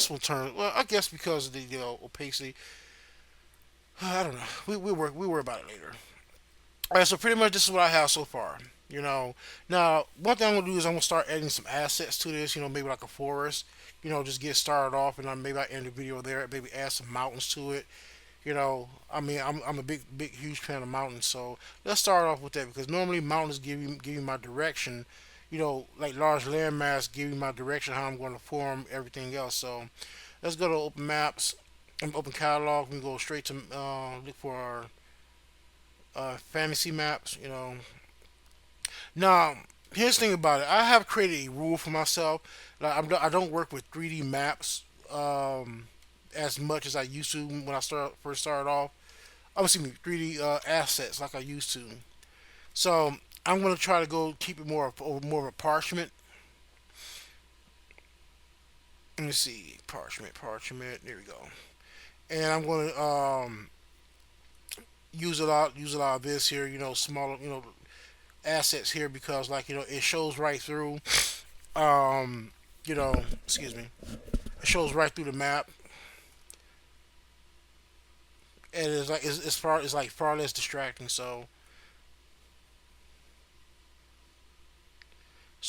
this will turn. Well, I guess because of the opacity. I don't know. We worry about it later. All right, so pretty much this is what I have so far. You know, now one thing I'm gonna do is I'm gonna start adding some assets to this. Maybe like a forest. Just get started off, and then maybe I end the video there. Maybe add some mountains to it. I mean, I'm a big huge fan of mountains. So let's start off with that because normally mountains give you my direction. Like large landmass give you my direction how I'm going to form everything else. So let's go to open maps and open catalog. We go straight to look for our fantasy maps. Now here's the thing about it. I have created a rule for myself. Like I don't work with 3D maps as much as I used to when I first started off. Obviously, 3D assets like I used to. So I'm gonna try to go keep it more of a parchment. Let me see, parchment. There we go. And I'm gonna use a lot of this here. Smaller assets here because like it shows right through. Um, excuse me. It shows right through the map, and it's like far less distracting. So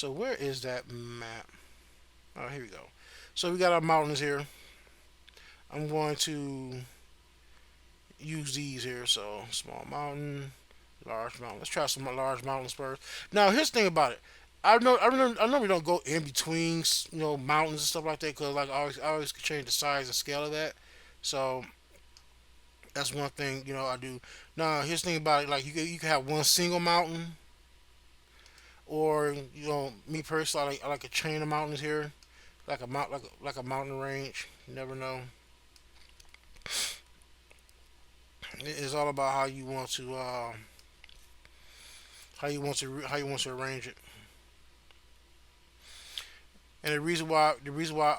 where is that map? Oh, here we go. So we got our mountains here. I'm going to use these here. So small mountain, large mountain. Let's try some large mountains first. Now here's the thing about it. I know we don't go in between mountains and stuff like that because like I always change the size and scale of that. So that's one thing I do. Now here's the thing about it. Like you can have one single mountain, or me personally, I like a chain of mountains here, like a mountain range. You never know. It's all about how you want to arrange it. And the reason why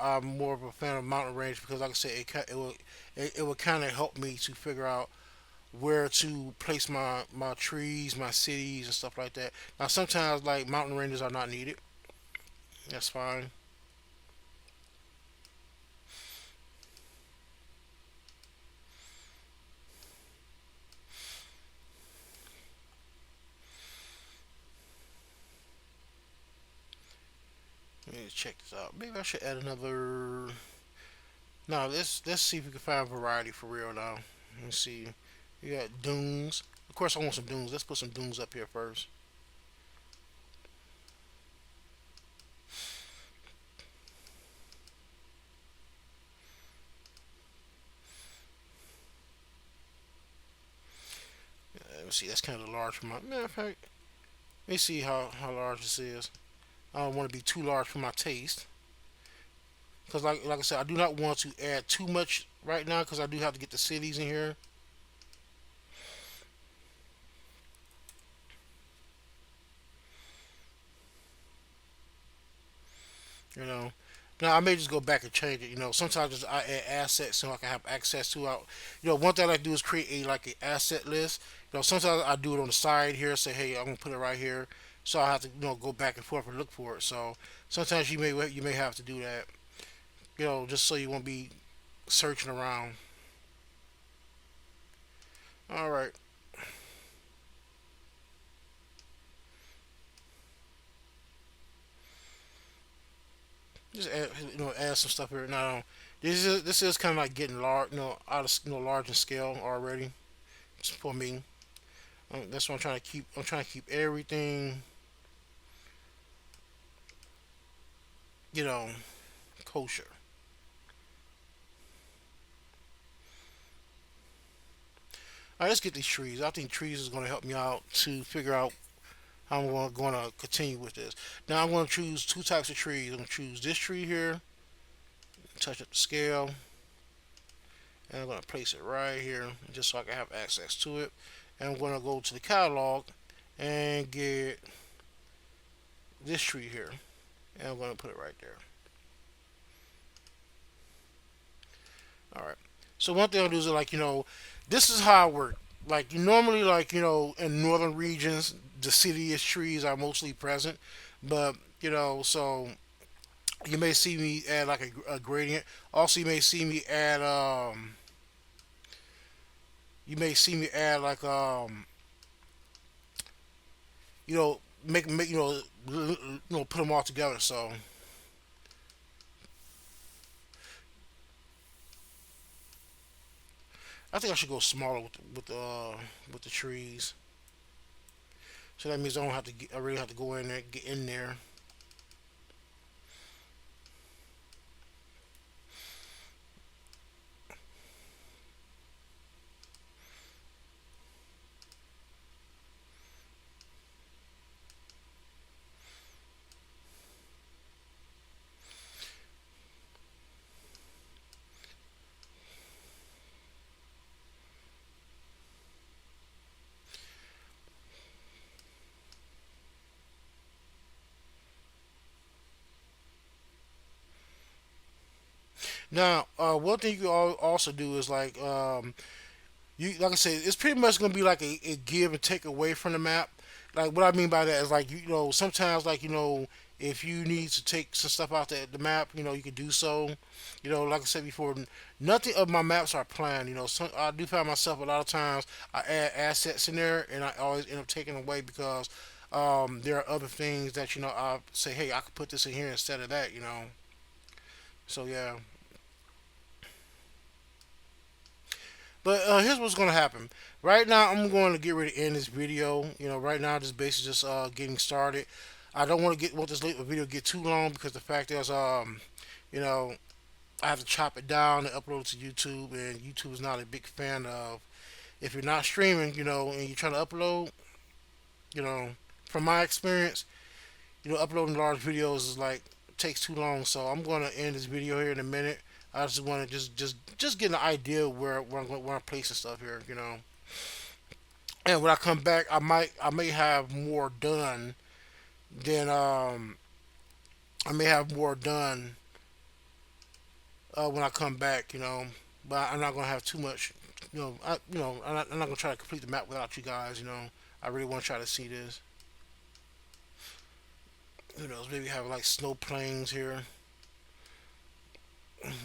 I'm more of a fan of mountain range because like I said it will kind of help me to figure out where to place my trees, my cities, and stuff like that. Now sometimes like mountain ranges are not needed. That's fine. Let me check this out. Maybe I should add another. No, let's see if we can find variety for real now. Let's see. We got dunes. Of course, I want some dunes. Let's put some dunes up here first. Let me see. That's kind of large for my. Matter of fact, let me see how large this is. I don't want to be too large for my taste. Because like I said, I do not want to add too much right now because I do have to get the cities in here. You know. Now I may just go back and change it. Sometimes I add assets so I can have access to out. One thing I like to do is create a like an asset list. Sometimes I do it on the side here. Say, hey, I'm gonna put it right here. So I have to go back and forth and look for it. So sometimes you may have to do that. Just so you won't be searching around. All right. Just add some stuff here. Now, this is kind of like getting large, out of large in scale already. Just for me. That's what I'm trying to keep. I'm trying to keep everything, you know, kosher. All right, let's get these trees. I think trees is going to help me out to figure out how I'm going to continue with this. Now I'm going to choose two types of trees. I'm going to choose this tree here, touch up the scale, and I'm going to place it right here just so I can have access to it. And I'm going to go to the catalog and get this tree here, and I'm going to put it right there. All right. So one thing I'll do is like this is how I work. Like normally, like in northern regions, deciduous trees are mostly present, but so You may see me add like a gradient. Also, you may see me add like you know make put them all together. So I think I should go smaller with the trees. So that means I don't have to I really have to go in there get in there. Now, one thing you can also do is like you like I said, it's pretty much gonna be like a give and take away from the map. Like what I mean by that is like sometimes like if you need to take some stuff out the map, you can do so. Like I said before, nothing of my maps are planned. I do find myself a lot of times I add assets in there and I always end up taking away because there are other things that I say, hey, I could put this in here instead of that. So yeah. But here's what's going to happen. Right now, I'm going to get ready to end this video. Right now, this base is just getting started. I don't want this video to get too long because the fact is, you know, I have to chop it down and upload it to YouTube, and YouTube is not a big fan of if you're not streaming, and you're trying to upload. You know, from my experience, uploading large videos is like takes too long. So I'm going to end this video here in a minute. I just want to just get an idea where I'm placing stuff here. And when I come back, I may have more done than I may have more done when I come back. But I'm not gonna have too much. I'm not gonna try to complete the map without you guys. I really want to try to see this. Who knows? Maybe have like snow plains here.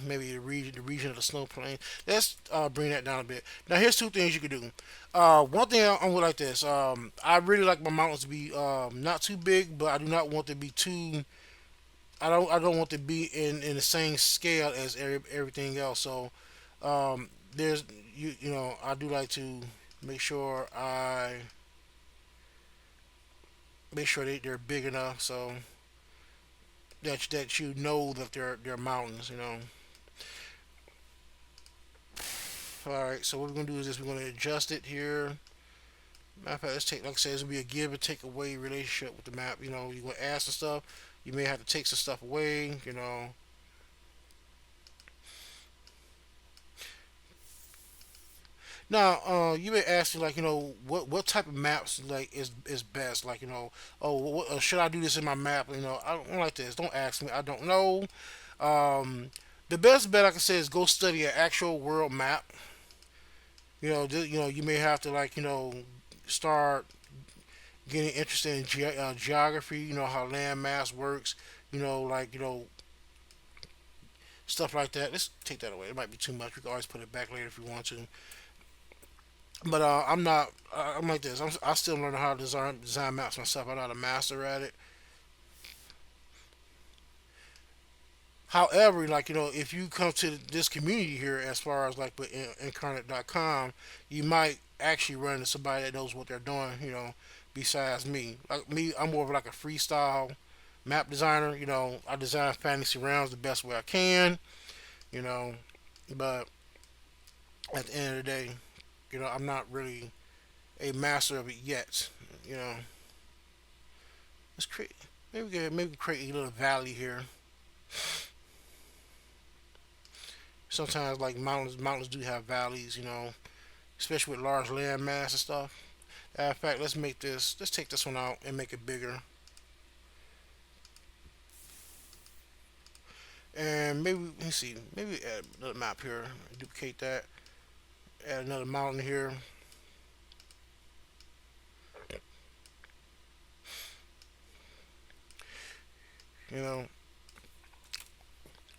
Maybe the region of the snow plain. Let's bring that down a bit. Now here's two things you can do. One thing I would like this. I really like my mountains to be not too big, but I do not want to be too. I don't want to be in the same scale as everything else. So there's I do like to make sure I make sure they're big enough so that that they're mountains. All right, so what we're gonna do is this: we're gonna adjust it here. Matter of fact, let's take, like I said, it's gonna be a give and take away relationship with the map. You're gonna add some stuff. You may have to take some stuff away. Now, you may ask me like, what type of maps like is best? Like, oh, should I do this in my map? I don't like this. Don't ask me. I don't know. Um, the best bet I can say is go study an actual world map. You may have to like, start getting interested in geography. How land mass works. Like stuff like that. Let's take that away. It might be too much. We can always put it back later if we want to. But I'm not. I'm like this. I still learning how to design maps myself. I'm not a master at it. However, like if you come to this community here, as far as like with incarnate.com, you might actually run into somebody that knows what they're doing. Besides me. Like me, I'm more of like a freestyle map designer. I design fantasy rounds the best way I can. You know, but at the end of the day, I'm not really a master of it yet. You know, let's create. Maybe create a little valley here. Sometimes like mountains do have valleys. Especially with large land mass and stuff. In fact, let's make this. Let's take this one out and make it bigger. And maybe let's see. Maybe add another map here. Duplicate that. Add another mountain here. You know,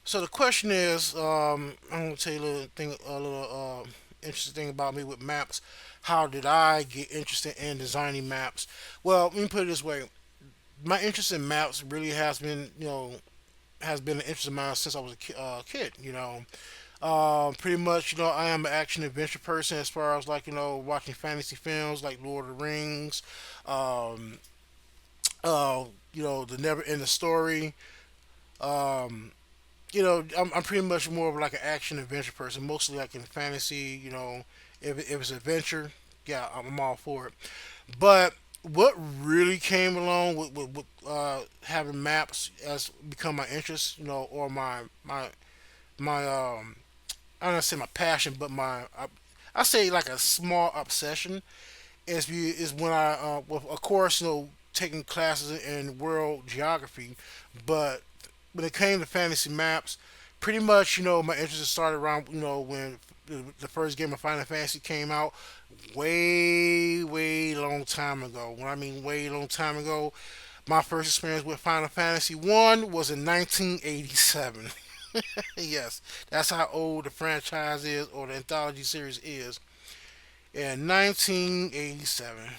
So the question is, I'm gonna tell you a little interesting thing about me with maps. How did I get interested in designing maps? Well, let me put it this way: my interest in maps really has been an interest of mine since I was a kid. Pretty much, I am an action adventure person as far as like watching fantasy films like Lord of the Rings, um, the Never Ending Story. Um, I'm pretty much more of like an action adventure person, mostly like in fantasy. If it's adventure, yeah, I'm all for it. But what really came along with having maps as become my interest, or my I don't say my passion, but I say like a small obsession is when well, of course, taking classes in world geography, but when it came to fantasy maps, pretty much, my interest started around, when the first game of Final Fantasy came out, way, way long time ago. When I mean way long time ago, my first experience with Final Fantasy One was in 1987. Yes, that's how old the franchise is, or the anthology series is. In 1987,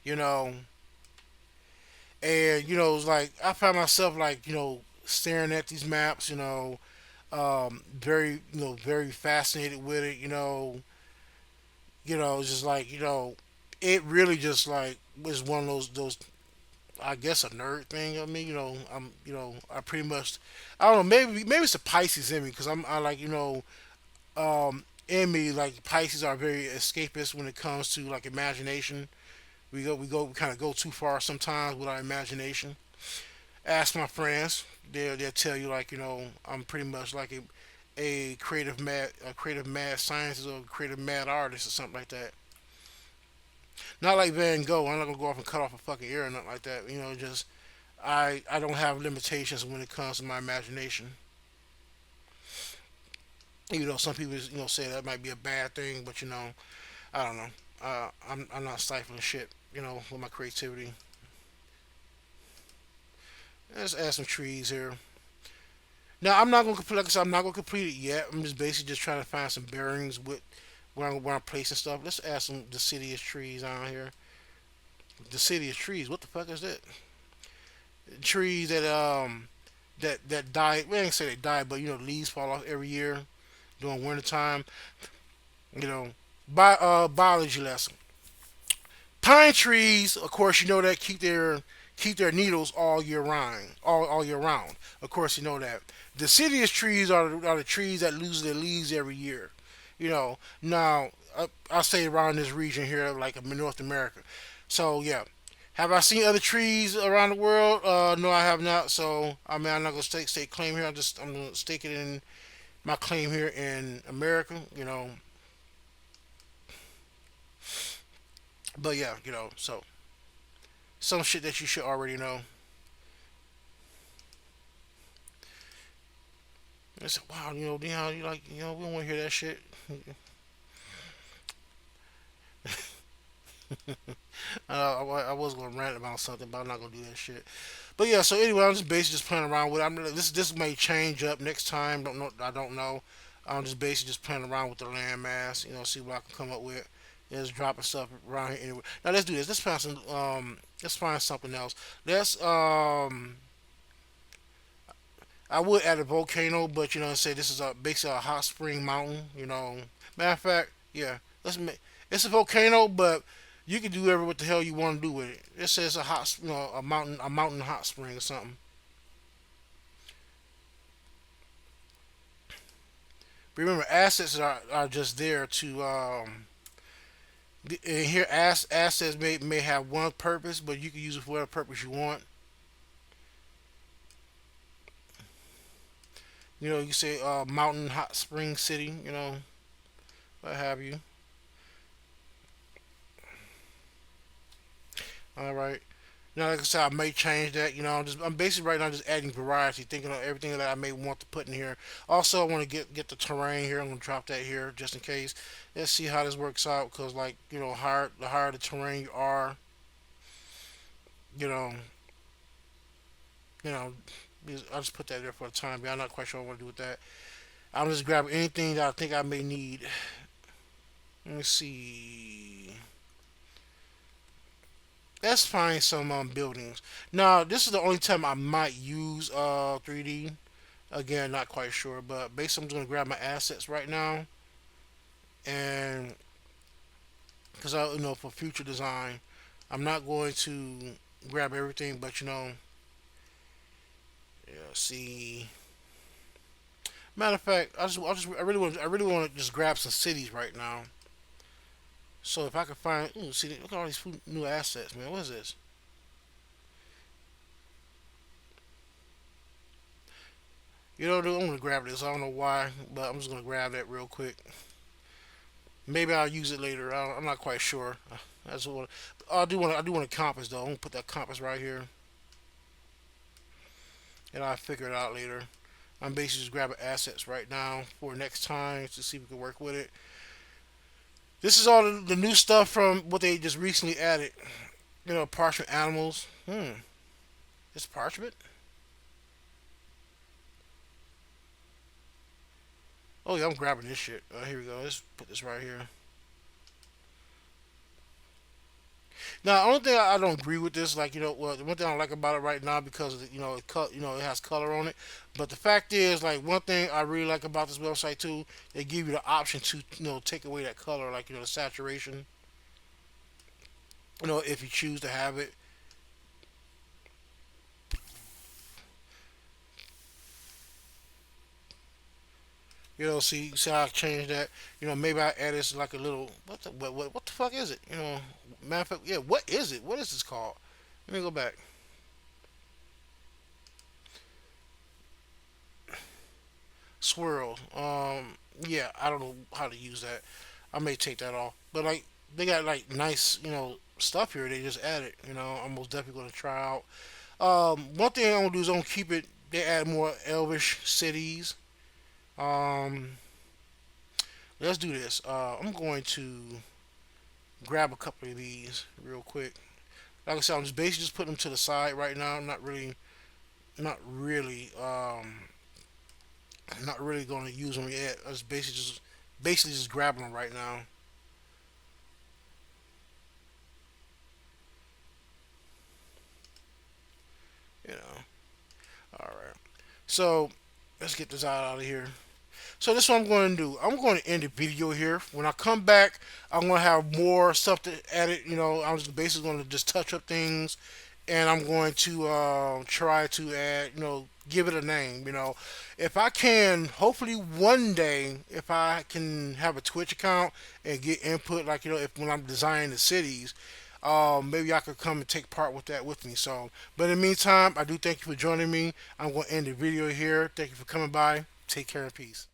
you know, and it's like I found myself like staring at these maps, very very fascinated with it, just like it really just like was one of those I guess a nerd thing of me, I pretty much I don't know, maybe it's the Pisces in me because I like in me like Pisces are very escapist when it comes to like imagination. We kind of go too far sometimes with our imagination. Ask my friends, they'll tell you like I'm pretty much like a creative mad scientist or creative mad artist or something like that. Not like Van Gogh. I'm not gonna go off and cut off a fucking ear or nothing like that. Just I don't have limitations when it comes to my imagination. Even though some people say that might be a bad thing, but I don't know. I'm not stifling shit. With my creativity. Let's add some trees here. Now I'm not gonna complete. Like I said, I'm not gonna complete it yet. I'm just basically just trying to find some bearings with where I'm placing stuff. Let's add some deciduous trees on here. Deciduous trees. What the fuck is that? Trees that die. We ain't say they die, but leaves fall off every year during winter time. You know, biology lesson. Pine trees, of course, that keep their needles all year round, all year round. Of course, you know that. Deciduous trees are the trees that lose their leaves every year. Now I say around this region here, like in North America. So yeah, have I seen other trees around the world? No, I have not. So I mean, I'm not gonna stake claim here. I'm gonna stake it in my claim here in America. But yeah, so some shit that you should already know. I said, wow, Dion, you like, we don't want to hear that shit. I was gonna rant about something, but I'm not gonna do that shit. But yeah, so anyway, I'm just basically just playing around with it. This may change up next time. Don't know. I don't know. I'm just basically just playing around with the landmass. See what I can come up with. Just dropping stuff around here anyway. Now let's do this. Let's find some. Let's find something else. Let's I would add a volcano, but say this is basically a hot spring mountain. Matter of fact, yeah, let's make it's a volcano, but you can do whatever what the hell you want to do with it. It says a a mountain hot spring or something. But remember, assets are just there to and here assets may have one purpose, but you can use it for whatever purpose you want. You say mountain hot spring city, what have you. All right. Like I said, I may change that. I'm basically right now just adding variety, thinking of everything that I may want to put in here. Also, I want to get the terrain here. I'm gonna drop that here just in case. Let's see how this works out. Cause like the higher the terrain you are, you know, you know. I'll just put that there for the time being. I'm not quite sure what I want to do with that. I'm just grabbing anything that I think I may need. Let me see. Let's find some buildings. Now, this is the only time I might use 3D. Again, not quite sure, but basically, I'm just gonna grab my assets right now, and because I, for future design, I'm not going to grab everything, but yeah. See, matter of fact, I really want to just grab some cities right now. So if I could find, ooh, see, look at all these new assets, man. What is this? You know, I'm gonna grab this. I don't know why, but I'm just gonna grab that real quick. Maybe I'll use it later. I'm not quite sure. That's what I do want a compass though. I'm gonna put that compass right here, and I'll figure it out later. I'm basically just grabbing assets right now for next time to see if we can work with it. This is all the new stuff from what they just recently added. Parchment animals. It's parchment. Oh yeah, I'm grabbing this shit. Here we go. Let's put this right here. Now, the only thing I don't agree with this, like well, the one thing I don't like about it right now because it has color on it. But the fact is, like one thing I really like about this website too, they give you the option to take away that color, like the saturation. If you choose to have it. See how I changed that. Maybe I add this like a little. What the fuck is it? Matter of fact, yeah. What is it? What is this called? Let me go back. Swirl. Yeah, I don't know how to use that. I may take that off. But like they got like nice, stuff here. They just added. I'm most definitely gonna try out. One thing I'm gonna do is I'm gonna keep it. They add more Elvish cities. Um, let's do this. I'm going to grab a couple of these real quick. Like I said, I'm just basically just putting them to the side right now. I'm not really, not really going to use them yet. I was basically just grabbing them right now. You know. All right. So let's get this out of here. So this is what I'm going to do. I'm going to end the video here. When I come back, I'm going to have more stuff to edit. I'm just basically going to just touch up things, and I'm going to try to add, give it a name. If I can, hopefully one day, if I can have a Twitch account and get input, like if when I'm designing the cities, maybe I could come and take part with that with me. So, but in the meantime, I do thank you for joining me. I'm going to end the video here. Thank you for coming by. Take care and peace.